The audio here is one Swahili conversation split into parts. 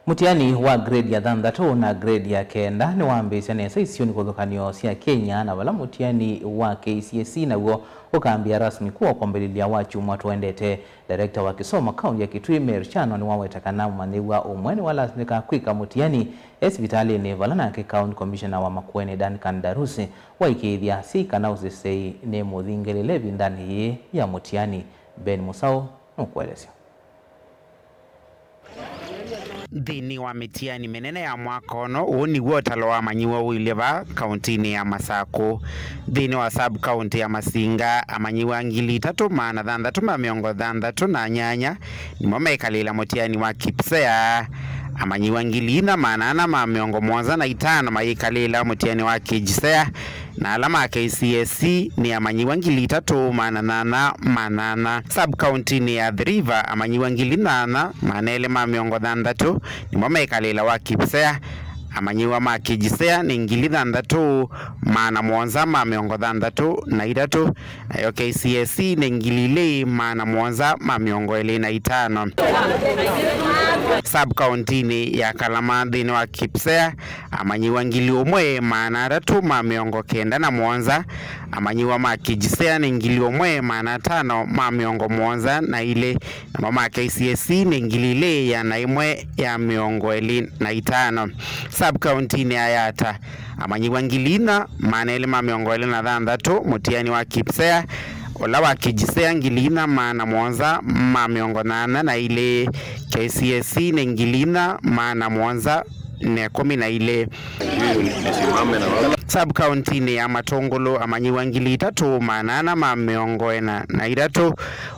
Mutiani wa grade ya thanthatu na grade ya kenda ni wambisya nesa isio ni kuthukanio cia Kenya na vala mutiani wa KCSE na uo ukambia rasmi kuwa kwambĩrĩria wa chumwa tuendete. Director wa Kisoma kaunti ya Kitui Mary Chano ni wawetakana maniwa umweni wala nika kwika mutiani hospitali ni vala na county commissioner wa Makueni Duncan Darusi waikithia si kana usisei ni muthingelele ndani ya mutiani. Ben Musau nukuelezea. Thini wa mitiani menene ya mwaka ono uni wotalo wa manyiwa uileva kauntini ya Masako. Thini wa sub county ya Masinga amanyiwa ngili 3,383 na nyanya ni momekalila mutiani wa Kipsea amanyiwa ngili 4,705 maikalila mutiani wa Kijisea na alama KCSE ni amanyiwa ngili 3,888. Sub county ni ya The River amanyiwa ngili 8,706 ni momekalila wa Kipsea amanyiwa makijisea ni ngili 6,763 nayo KCSE ni ngili 7,725. Sub county ni ya Kalama thini wa Kipsea amanyiwa ngili 1,397 amanyiwa makijisea ni ngili 1,570 na ile na mama KCSE ni ngili ya 1,25. Sub county ni Ayata amanyiwa ngili 4,723 mutiani wa Kipsea ola wa Kijisea ngili 4,780 na ile KCSE ni ngili 4,710 na ile. Sub county ni ya Matongolo amanyiwa ngili 3,843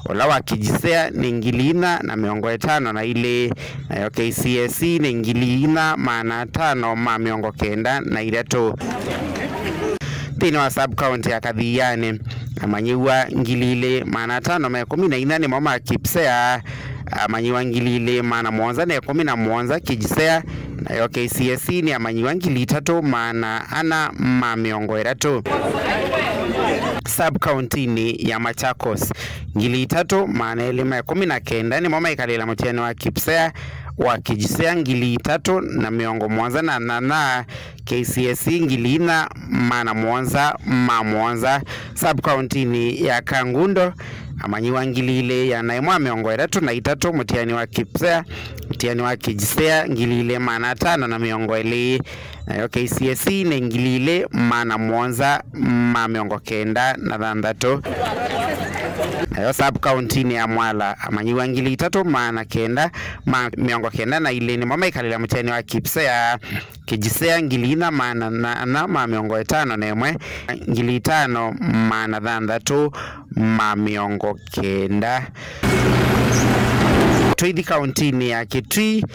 ola wa Kijisea ni ngili 4,550 na ile nayo KCSE ni ngili 4,590 na ile tu. Thini wa sub county ya Kathiani amanyiwa ngili 514 ni mama Kipsea amanyiwa ngili 517 Kijisea nayo KCSE ni amanyiwa ngili 3,430. Sub county ni ya Machakos ngili 3,119 ni mama ikalila mutiani wa Kipsea wa Kijisea ngili 3,118 KCSE ngili 4,111. Sub county ni ya Kangundo amanyiwa ngili ile ya 1,303 mutiani wa Kipsea mutiani wa Kijisea ngili ile 520 nayo KCSE ni ngili ile 1,193. Nayo sub county ni ya Mwala amanyiwa ngili 3,990 na ile ni mama ikalila mutiani wa Kipsea Kijisea ngili 4,551 ngili 5,690. Tuithi county ni ya Kitui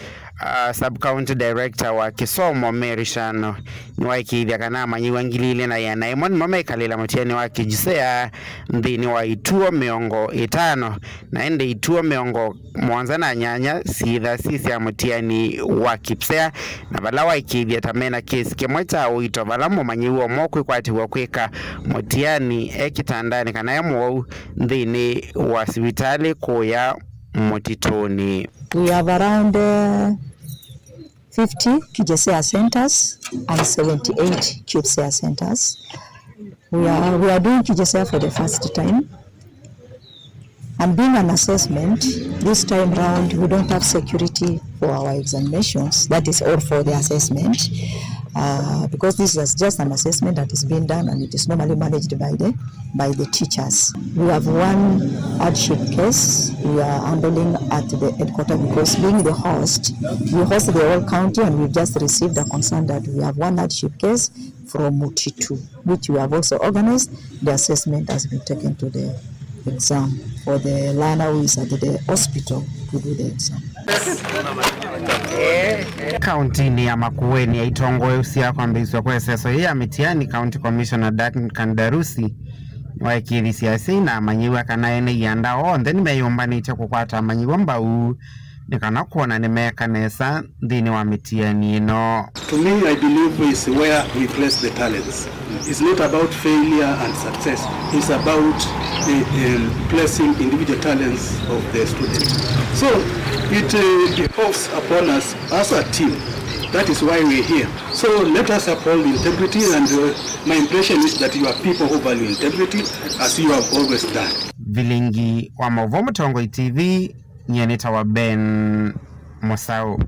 sub county director wa Kisomo Mary Chano ni waikithia kana amanyiwa ngili ile na ya Naimon momekalila mutiani wa Kijisea nthini wa Ituo 50 na ende Ituo 70 na nyanya sitha sisi ya mutiani wa Kipsea na vala waikithia tamena kesi kimwe cha uito vala mumanyiwa mokwi kwatiwa kwika mutiani ekitandani kana ya mwau nthini wa sibitali kuya Motitoni. We have around 50 Kijisea centers and 78 Kipsea centers. We are doing Kijisea for the first time. And being an assessment, this time round we don't have security for our examinations. That is all for the assessment. Because this is just an assessment that is being done and it is normally managed by the teachers. We have one hardship case we are handling at the headquarters because being the host, we host the whole county and we've just received a concern that we have one hardship case from Mutitu, which we have also organized. The assessment has been taken to the exam for the learner who is at the hospital to do the exam. County ni ya Makueni ya Itongo usia kwa mbizwa kwa seso ya mitiani County Commissioner Duncan Darusi waikiri siasi na amanyiwa kanaene yandao then meyomba niche kukwata amanyiwa mbau nikana kuona nimeka nesa dhini wa mitiani ino. To me, I believe is where we place the talents. It's not about failure and success. It's about the placing individual talents of the students. So it behoves upon us as a team. That is why we're here. So let us uphold integrity, and my impression is that you are people who value integrity, as you have always done. Vilingi wa Mavomo Tongoi TV, Nyaneta wa Ben Mosau.